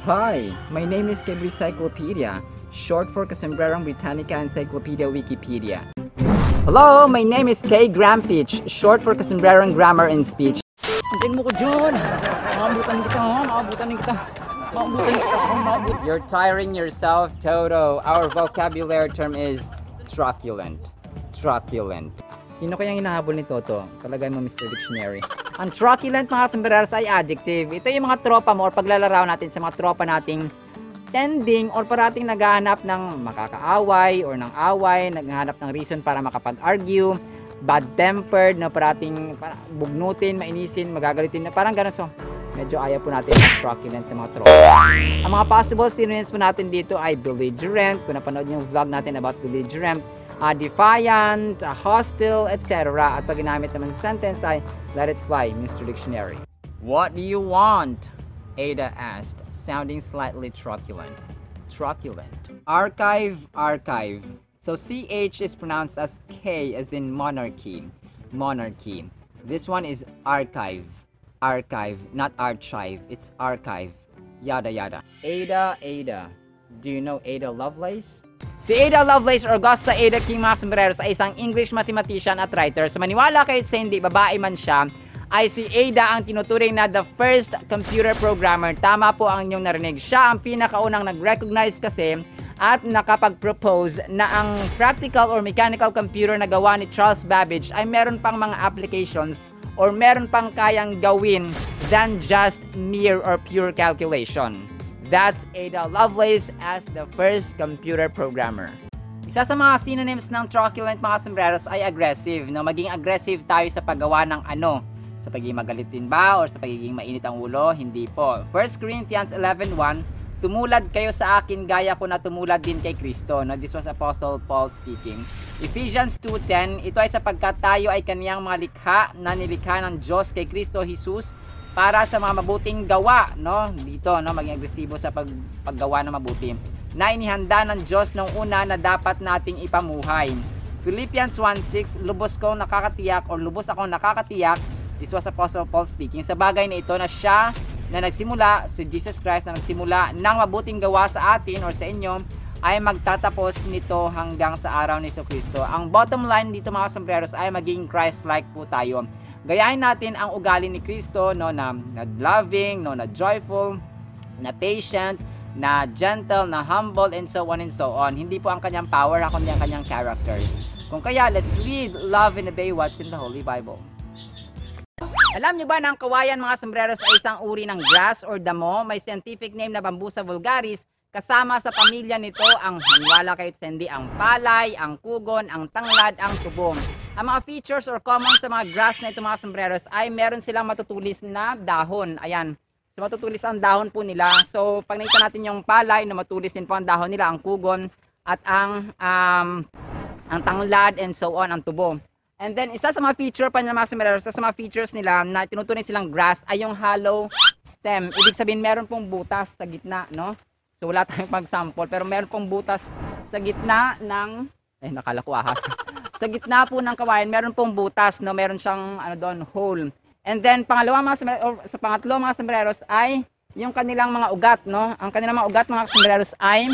Hi, my name is Encyclopedia, short for Kasombrerong Britannica Encyclopedia Wikipedia. Hello, my name is K. Grampich, short for Kasombrerong Grammar and Speech. Antayin mo ko dyan! Maabutan kita, ha? Maabutan kita. Maabutan kita. You're tiring yourself, Toto. Our vocabulary term is truculent. Truculent. Sino kayang hinahabol ni Toto? Talagay mo, Mr. Dictionary. Ang truculent, mga sombreros, ay adjective. Ito yung mga tropa mo or paglalaraw natin sa mga tropa nating tending or parating naghahanap ng makakaaway or ng away, naghahanap ng reason para makapag-argue, bad-tempered, na parating bugnutin, mainisin, magagalitin, na parang ganun. So, medyo ayaw po natin ang truculent na mga tropa. Ang mga possible synonyms po natin dito ay belligerent. Kung napanood yung vlog natin about belligerent, defiant, hostile, etc. At pag ginamit naman sa sentence ay let it fly, Mr. Dictionary. What do you want? Ada asked, sounding slightly truculent. Truculent. Archive, archive. So CH is pronounced as K as in monarchy. Monarchy. This one is archive. Archive, not archive. It's archive. Yada yada. Ada, Ada. Do you know Ada Lovelace? Si Ada Lovelace or Augusta Ada King, mga sombreros, ay isang English mathematician at writer. So maniwala kayo sa hindi, babae man siya, ay si Ada ang tinuturing na the first computer programmer. Tama po ang inyong narinig. Siya ang pinakaunang nag-recognize kasi at nakapag-propose na ang practical or mechanical computer na gawa ni Charles Babbage ay meron pang mga applications or meron pang kayang gawin than just mere or pure calculation. That's Ada Lovelace as the first computer programmer. Isa sa mga synonyms ng truculent, mga sombreros, ay aggressive. No? Maging aggressive tayo sa paggawa ng ano. Sa pagiging magalit din ba or sa pagiging mainit ang ulo? Hindi po. 1 Corinthians 11:1, tumulad kayo sa akin gaya ko na tumulad din kay Kristo. No? This was Apostle Paul speaking. Ephesians 2:10, ito ay sapagkat tayo ay kaniyang mga likha na nilikha ng Diyos kay Kristo Jesus para sa mga mabuting gawa, no? Dito, no, maging agresibo sa paggawa ng mabuti na inihanda ng Diyos nung una na dapat nating ipamuhay. Philippians 1:6, lubos akong nakakatiyak, this was Apostle Paul speaking, sa bagay na ito na siya na nagsimula, si Jesus Christ na nagsimula ng mabuting gawa sa atin or sa inyo, ay magtatapos nito hanggang sa araw ni Jesucristo. Ang bottom line dito, mga sombreros, ay maging Christ-like po tayo. Gayahin natin ang ugali ni Kristo, no, na loving, no, na joyful, na patient, na gentle, na humble, and so on and so on. Hindi po ang kanyang power, kundi ang kanyang characters. Kung kaya, let's read, love, and obey what's in the Holy Bible. Alam niyo ba na ang kawayan, mga sombreros, ay isang uri ng grass or damo? May scientific name na Bambusa vulgaris. Kasama sa pamilya nito ang hanwala kayo hindi, ang palay, ang kugon, ang tanglad, ang tubong. Ang mga features or common sa mga grass na ito, mga sombreros, ay meron silang matutulis na dahon. Ayan. So matutulis ang dahon po nila. So pag nakita natin yung palay na matulis din po ang dahon nila, ang kugon at ang tanglad and so on, ang tubo. And then isa sa mga feature pa nila, mga sombreros, isa sa mga features nila na tinuturing silang grass ay yung hollow stem. Ibig sabihin meron pong butas sa gitna, no? So wala tayong pag-sample pero meron pong butas sa gitna ng nakala ko ahas. Sa gitna po ng kawayan meron pong butas, no, meron siyang ano doon, hole. And then pangalawa, mga sombreros, or sa pangatlo, mga sombreros, ay yung kanilang mga ugat, no. Ang kanilang mga ugat, mga sombreros, ay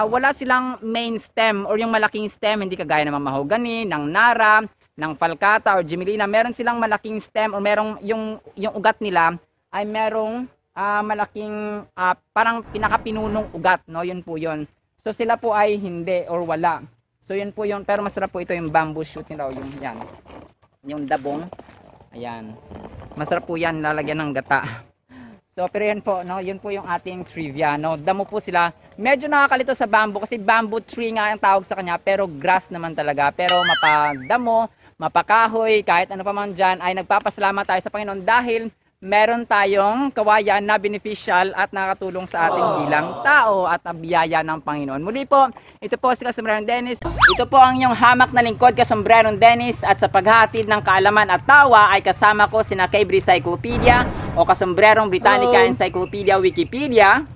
wala silang main stem or yung malaking stem, hindi kagaya ng mahogany, ng nara, ng falcata or gemelina. Meron silang malaking stem or merong yung ugat nila ay merong malaking parang pinakapinunong ugat, no, yun po yun. So sila po ay hindi or wala. So yun po yun, pero masarap po ito yung bamboo shoot nila, yung yan. Yung dabong. Ayan. Masarap po yan, lalagyan ng gata. So pero yan po, no, yun po yung ating trivia, no. Damo po sila. Medyo nakakalito sa bamboo kasi bamboo tree nga ang tawag sa kanya, pero grass naman talaga. Pero mapadamo, mapakahoy, kahit ano pa man dyan, ay nagpapasalamat tayo sa Panginoon dahil meron tayong kawayan na beneficial at nakatulong sa ating bilang tao at biyaya ng Panginoon. Muli po, ito po si Kasombrerong Dennis. Ito po ang inyong hamak na lingkod, Kasombrerong Dennis, at sa paghatid ng kaalaman at tawa ay kasama ko sina Kay Encyclopedia o Kasombrerong Britannica Encyclopedia Wikipedia,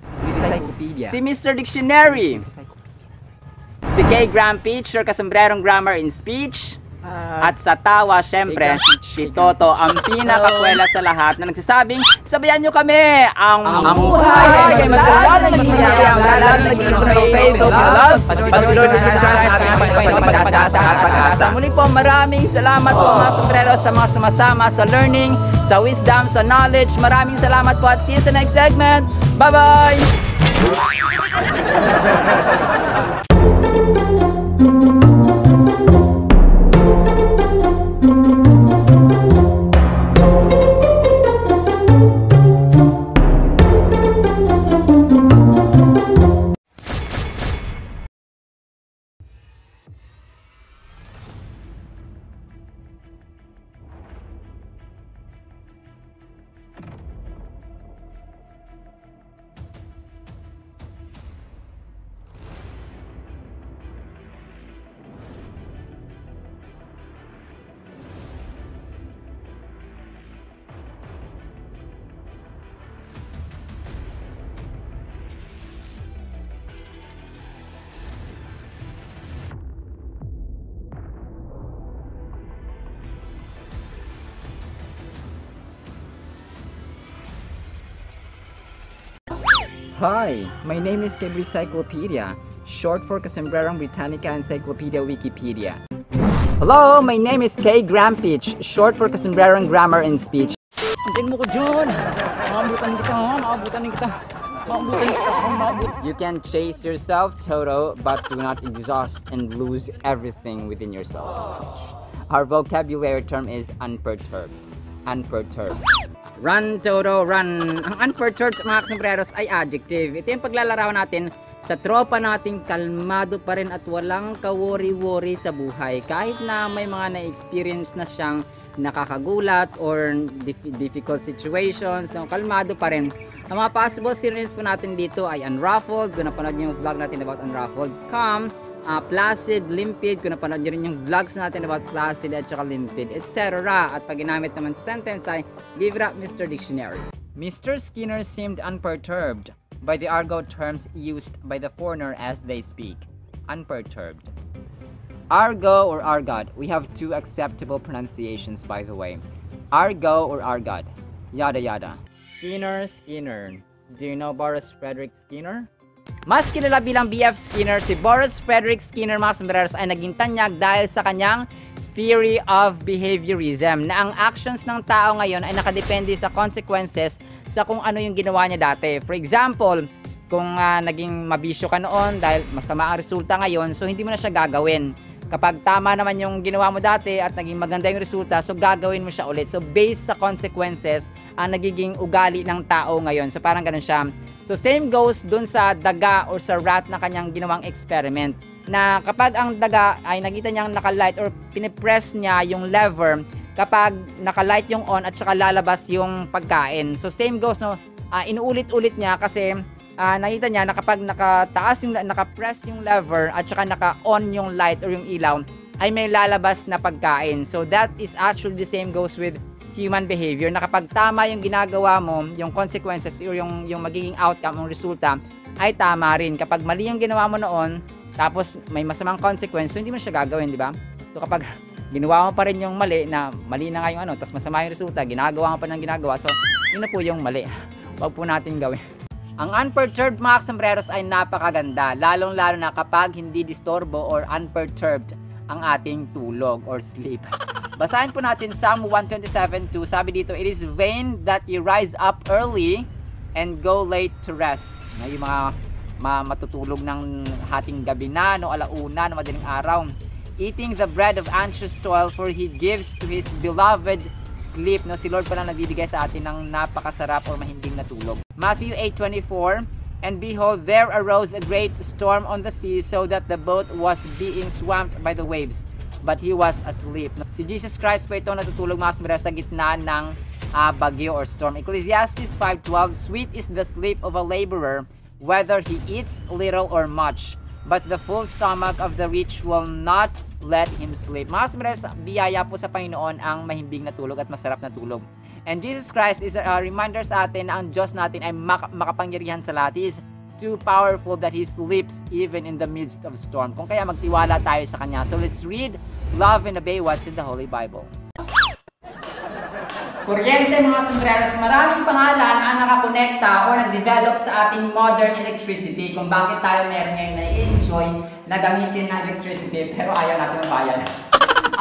si Mr. Dictionary, si Kay Grampich or Kasombrerong Grammar and Speech, At sa tawa, syempre, si Toto, ang pinakakwela sa lahat na nagsasabing, sabayan nyo kami! Ang buhay ay masaya na naghihiyang lalo na naging love, patuloy na sa muli po, maraming salamat po mga sombrero sa mga sumasama sa learning, sa wisdom, sa knowledge. Maraming salamat po at see you sa next segment. Bye-bye! Hi, my name is Kebricyclopedia, short for Casombrerang Britannica Encyclopedia Wikipedia. Hello, my name is K. Grampich, short for Casombrerang Grammar and Speech. Antayin mo ko dyan! Maabutan kita, maabutan kita. You can chase yourself, Toto, but do not exhaust and lose everything within yourself. Our vocabulary term is unperturbed. Unperturbed. Run, Toto, run! Ang unperturbed, mga kasombreros, ay adjective. Ito yung paglalarawan natin sa tropa nating kalmado pa rin at walang kawori-wori sa buhay. Kahit na may mga na-experience na siyang nakakagulat or difficult situations, no, kalmado pa rin. Ang mga possible synonyms po natin dito ay unruffled. Kung napanood niyo yung vlog natin about unruffled, calm, placid, limpid. Kung napanood niyo rin yung vlogs natin about placid at saka limpid, etc. At pag ginamit naman sa sentence ay give it up, Mr. Dictionary. Mr. Skinner seemed unperturbed by the argot terms used by the foreigner as they speak. Unperturbed. Argo or argot. We have two acceptable pronunciations, by the way. Argo or argot. Yada yada. Skinner, Skinner. Do you know Boris Frederick Skinner? Mas kilala bilang B.F. Skinner, si Boris Frederick Skinner, mga sombreros, ay naging tanyag dahil sa kanyang theory of behaviorism, na ang actions ng tao ngayon ay nakadepende sa consequences sa kung ano yung ginawa niya dati. For example, kung naging mabisyo ka noon dahil masama ang resulta ngayon, so hindi mo na siya gagawin. Kapag tama naman yung ginawa mo dati at naging maganda yung resulta, so gagawin mo siya ulit. So based sa consequences ang nagiging ugali ng tao ngayon. So parang ganun siya. So same goes dun sa daga or sa rat na kanyang ginawang experiment, na kapag ang daga ay nakita niyang nakalight or pinipress niya yung lever, kapag nakalight yung on at saka lalabas yung pagkain. So same goes, no, inuulit-ulit niya kasi nakita niya na kapag naka-press yung lever at saka naka-on yung light or yung ilaw, ay may lalabas na pagkain. So that is actually the same goes with human behavior, na kapag tama yung ginagawa mo, yung consequences or yung magiging outcome, yung resulta, ay tama rin. Kapag mali yung ginawa mo noon, tapos may masamang consequence, so hindi mo siya gagawin, di ba? So kapag ginawa mo pa rin yung mali na nga yung ano, tapos masama yung resulta, ginagawa mo pa ng ginagawa, so yun na po yung mali. Huwag po natin gawin. Ang unperturbed, mga sombreros, ay napakaganda, lalong-lalo na kapag hindi disturbo or unperturbed ang ating tulog or sleep. Basahin po natin Psalm 127:2. Sabi dito, it is vain that you rise up early and go late to rest. Na yung mga matutulog ng hating gabi na, no, alauna, no, madaling araw. Eating the bread of anxious toil, for He gives to His beloved sleep. No, si Lord pala nagbibigay sa atin ng napakasarap o mahimbing na tulog. Matthew 8:24. And behold, there arose a great storm on the sea, so that the boat was being swamped by the waves, but he was asleep. Si Jesus Christ po ito natutulog, mga sombreros, sa gitna ng bagyo or storm. Ecclesiastes 5:12, sweet is the sleep of a laborer, whether he eats little or much, but the full stomach of the rich will not let him sleep. Mga sombreros, biyaya po sa Panginoon ang mahimbing na tulog at masarap na tulog. And Jesus Christ is a reminder sa atin na ang Diyos natin ay makapangyarihan sa lahat. He is too powerful that He sleeps even in the midst of storm. Kung kaya magtiwala tayo sa Kanya. So let's read love and obey what's in the Holy Bible. Kuryente mga sombreros, maraming pangalan ang nakakonekta o nag-develop sa ating modern electricity kung bakit tayo meron ngayon na i-enjoy na gamitin na electricity pero ayaw natin mabayan.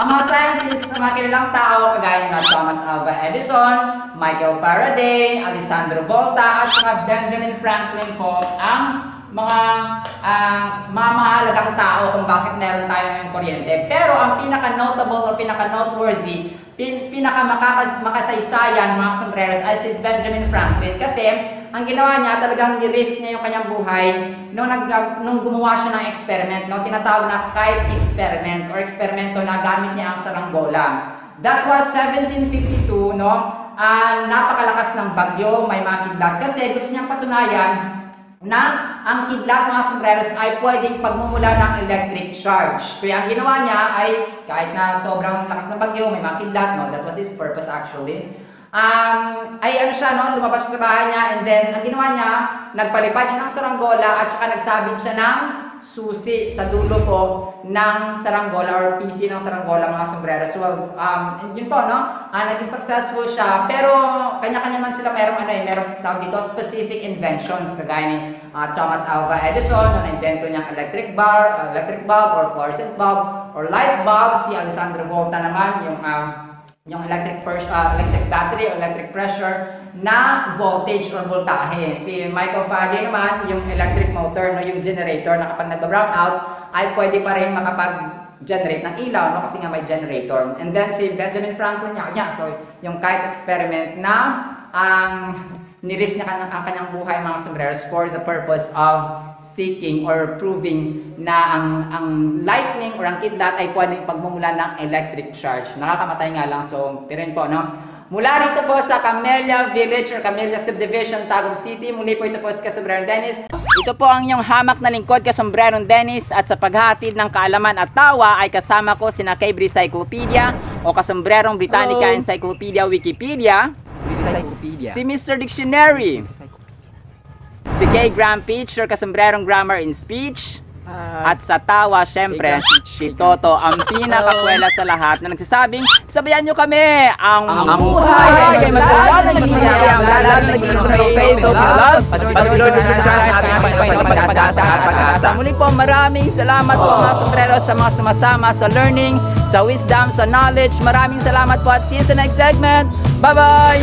Ang mga scientists sa mga kilalang tao kagaya na Thomas Alva Edison, Michael Faraday, Alessandro Volta at saka Benjamin Franklin po ang mga mahalagang tao kung bakit meron tayo ng kuryente. Pero ang pinaka-notable o pinaka-noteworthy, pinaka-makasaysayan mga sombreros ay si Benjamin Franklin kasi ang ginawa niya talagang ni-risk niya yung kanyang buhay nung gumawa siya ng experiment, no? Tinatawag na kite experiment or eksperimento na gamit niya ang saranggola. That was 1752, no? Napakalakas ng bagyo, may mga kidlat kasi gusto niyang patunayan na ang kidlat mga sombreros ay pwedeng pagmumula ng electric charge. Kaya ang ginawa niya ay kahit na sobrang lakas ng bagyo, may mga kidlat, no? That was his purpose actually. Lumabas siya sa bahay niya and then ang ginawa niya, nagpalipad siya ng saranggola at saka nagsabit siya ng susi sa dulo po ng saranggola or PC ng saranggola mga sombrero. So, yun po, no? Naging successful siya pero kanya-kanya man sila merong tawag dito, specific inventions kagaya ni Thomas Alva Edison na na-invento niyang electric bulb or fluorescent bulb or light bulb. Si Alessandro Volta naman yung electric battery o electric pressure na voltage or voltahe. Si Michael Faraday naman, yung electric motor, no, yung generator na kapag nag-brown out, ay pwede pa rin makapag-generate ng ilaw, no, kasi nga may generator. And then si Benjamin Franklin yung kite experiment na niris niya ang kanyang buhay mga sombreros for the purpose of seeking or proving na ang lightning or ang kidlat ay pwedeng pagmumula ng electric charge. Nakakamatay nga lang, so pero yun po, no? Mula rito po sa Camellia Village or Camellia Subdivision, Tagum City, muli po ito po si Kasombrerong Dennis. Ito po ang inyong hamak na lingkod, Kasombrerong Dennis, at sa paghatid ng kaalaman at tawa ay kasama ko sina Cable Cyclopedia o Kasombrerong Britannica Encyclopedia Wikipedia, si Mr. Dictionary, si K. Grampitch or Kasombrerong Grammar in Speech, at sa tawa, syempre, si Toto, ang pinakakwela sa lahat na nagsasabing, sabayan nyo kami, ang buhay ay masaya na nagsisimang lalo na nagsisimang love, pag-Lord sa pag-asa. Muli po, maraming salamat po mga sombreros sa mga sumasama sa learning, sa wisdom, sa knowledge. Maraming salamat po at see you sa next segment. Bye-bye!